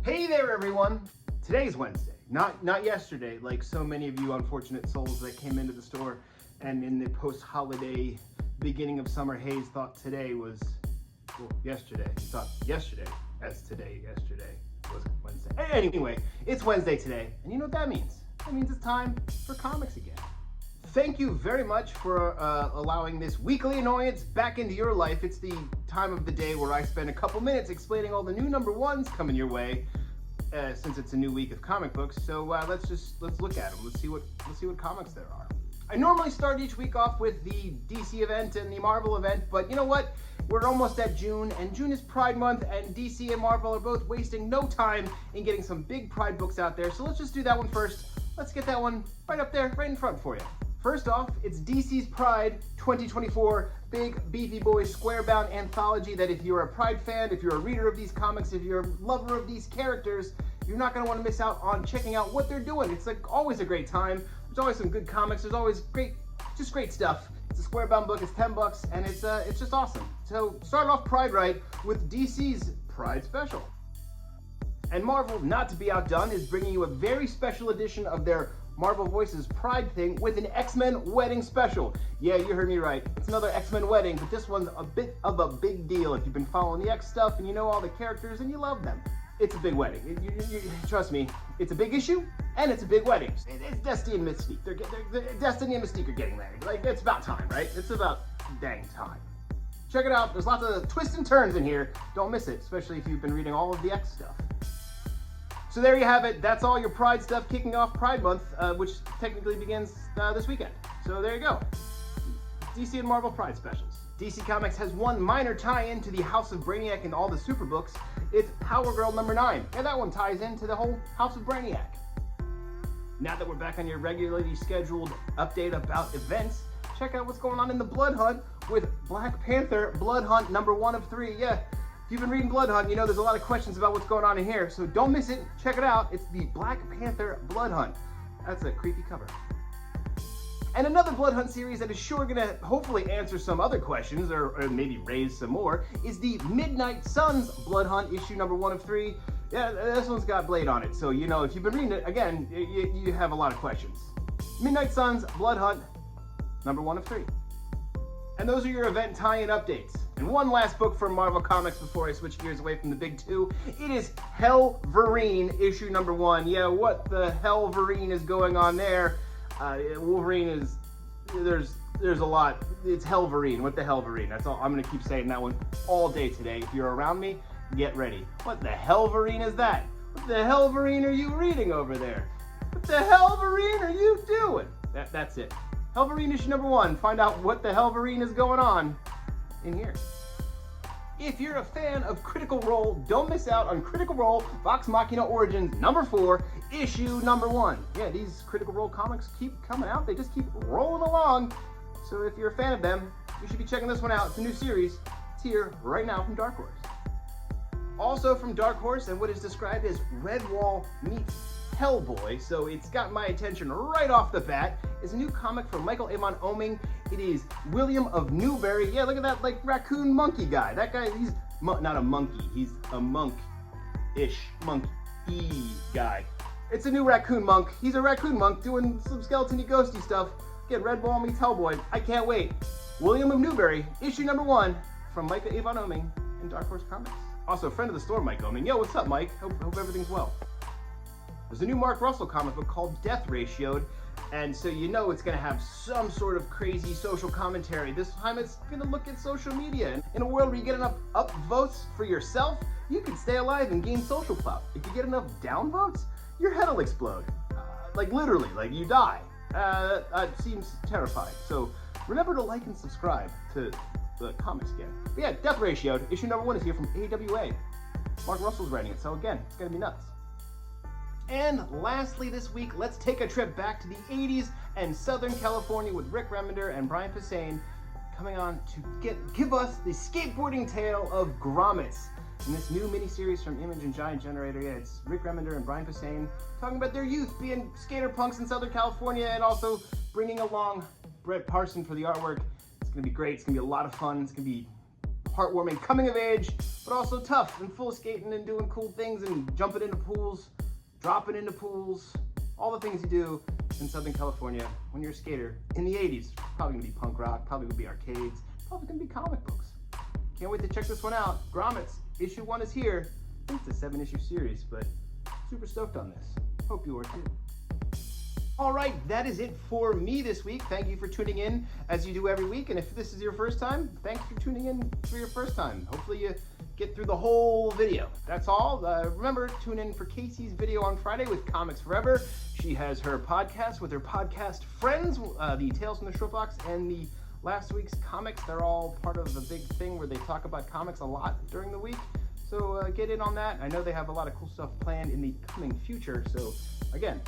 Hey there, everyone. Today's Wednesday, not yesterday, like so many of you unfortunate souls that came into the store and in the post-holiday beginning of summer haze thought today was, well, yesterday. You thought yesterday as today, yesterday was Wednesday. Anyway, it's Wednesday today, and you know what that means? That means it's time for comics again. Thank you very much for allowing this weekly annoyance back into your life. It's the time of the day where I spend a couple minutes explaining all the new number ones coming your way, since it's a new week of comic books. So let's look at them. Let's see what comics there are. I normally start each week off with the DC event and the Marvel event, but you know what? We're almost at June, and June is Pride Month, and DC and Marvel are both wasting no time in getting some big Pride books out there. So let's just do that one first. Let's get that one right up there, right in front for you. First off, it's DC's Pride 2024 Big Beefy Boy Square-bound anthology that if you're a Pride fan, if you're a reader of these comics, if you're a lover of these characters, you're not going to want to miss out on checking out what they're doing. It's like always a great time. There's always some good comics. There's always great stuff. It's a square-bound book. It's $10, and it's just awesome. So start off Pride right with DC's Pride Special. And Marvel, not to be outdone, is bringing you a very special edition of their Marvel Voices Pride thing with an X-Men wedding special. Yeah, you heard me right. It's another X-Men wedding, but this one's a bit of a big deal if you've been following the X stuff and you know all the characters and you love them. It's a big wedding. Trust me, it's a big issue and it's a big wedding. It's Destiny and Mystique. Destiny and Mystique are getting married. Like, it's about time, right? It's about dang time. Check it out. There's lots of twists and turns in here. Don't miss it, especially if you've been reading all of the X stuff. So there you have it. That's all your Pride stuff kicking off Pride Month, which technically begins this weekend. So there you go. DC and Marvel Pride specials. DC Comics has one minor tie-in to the House of Brainiac and all the super books. It's Power Girl number 9. And that one ties into the whole House of Brainiac. Now that we're back on your regularly scheduled update about events, check out what's going on in the Blood Hunt with Black Panther Blood Hunt number 1 of 3. Yeah. If you've been reading Blood Hunt, you know there's a lot of questions about what's going on in here, so don't miss it. Check it out. It's the Black Panther Blood Hunt. That's a creepy cover. And another Blood Hunt series that is sure going to hopefully answer some other questions, or maybe raise some more, is the Midnight Suns Blood Hunt, issue number 1 of 3. Yeah, this one's got Blade on it, so you know if you've been reading it, again, you have a lot of questions. Midnight Suns Blood Hunt, number 1 of 3. And those are your event tie-in updates. And one last book from Marvel Comics before I switch gears away from the big two. It is Hellverine, issue number 1. Yeah, what the Hellverine is going on there? Wolverine is, there's a lot. It's Hellverine. What the Hellverine? That's all. I'm going to keep saying that one all day today. If you're around me, get ready. What the Hellverine is that? What the Hellverine are you reading over there? What the Hellverine are you doing? That's it. Hellverine issue number 1. Find out what the Hellverine is going on in here. If you're a fan of Critical Role, don't miss out on Critical Role Vox Machina Origins number 4, issue number 1. Yeah, these Critical Role comics keep coming out. They just keep rolling along. So if you're a fan of them, you should be checking this one out. It's a new series. It's here right now from Dark Horse. Also from Dark Horse, and what is described as Redwall meets Hellboy, so it's got my attention right off the bat, is a new comic from Michael Avon Oeming. It is William of Newbury. Yeah, look at that, like, raccoon monkey guy. That guy, he's not a monkey, he's a monk-ish, monkey guy. It's a new raccoon monk. He's a raccoon monk doing some skeleton-y ghosty stuff. Again, Redwall meets Hellboy. I can't wait. William of Newbury, issue number 1 from Michael Avon Oeming in Dark Horse Comics. Also, friend of the store, Mike Oeming. Yo, what's up, Mike? Hope everything's well. There's a new Mark Russell comic book called Death Ratioed, and so you know it's going to have some sort of crazy social commentary. This time it's going to look at social media. In a world where you get enough up votes for yourself, you can stay alive and gain social clout. If you get enough down votes, your head will explode. Like literally, like you die. That seems terrifying. So remember to like and subscribe to the comics again. But yeah, Death Ratioed, issue number 1 is here from AWA. Mark Russell's writing it, so again, it's going to be nuts. And lastly this week, let's take a trip back to the 80s and Southern California with Rick Remender and Brian Posehn coming on to give us the skateboarding tale of Grommets. In this new miniseries from Image and Giant Generator, yeah, it's Rick Remender and Brian Posehn talking about their youth being skater punks in Southern California and also bringing along Brett Parson for the artwork. It's going to be great. It's going to be a lot of fun. It's going to be heartwarming coming of age, but also tough and full of skating and doing cool things and jumping into pools, dropping into pools, all the things you do in Southern California when you're a skater in the 80s. Probably gonna be punk rock, probably gonna be arcades, probably gonna be comic books. Can't wait to check this one out. Grommets, issue 1 is here. I think it's a 7-issue series, but super stoked on this. Hope you are too. All right, that is it for me this week. Thank you for tuning in as you do every week. And if this is your first time, thanks for tuning in for your first time. Hopefully you get through the whole video. That's all. Remember, tune in for Casey's video on Friday with Comics Forever. She has her podcast with her podcast friends, the Tales from the Short Box and the last week's comics. They're all part of a big thing where they talk about comics a lot during the week. So get in on that. I know they have a lot of cool stuff planned in the coming future. So again,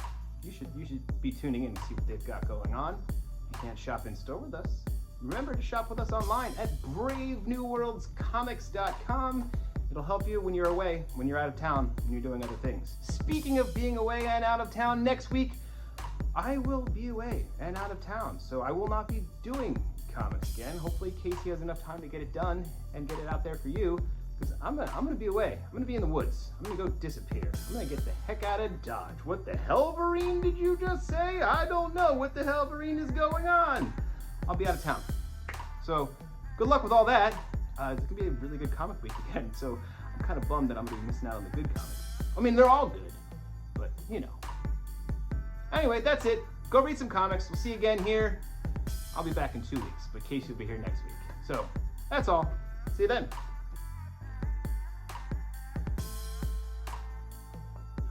you should be tuning in to see what they've got going on. If you can't shop in store with us, remember to shop with us online at bravenewworldscomics.com. It'll help you when you're away, when you're out of town, when you're doing other things. Speaking of being away and out of town, next week I will be away and out of town, so I will not be doing comics again. Hopefully Casey has enough time to get it done and get it out there for you. Because I'm gonna be away. I'm gonna be in the woods. I'm gonna go disappear. I'm gonna get the heck out of Dodge. What the hell, Vereen, did you just say? I don't know what the hell, Vereen, is going on. I'll be out of town. So good luck with all that. It's gonna be a really good comic week again. So I'm kind of bummed that I'm gonna be missing out on the good comics. I mean, they're all good, but you know. Anyway, that's it. Go read some comics. We'll see you again here. I'll be back in 2 weeks, but Casey will be here next week. So that's all. See you then.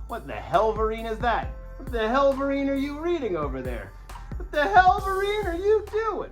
What the hell, Vereen, is that? What the hell, Vereen, are you reading over there? What the hell, Vereen, are you doing?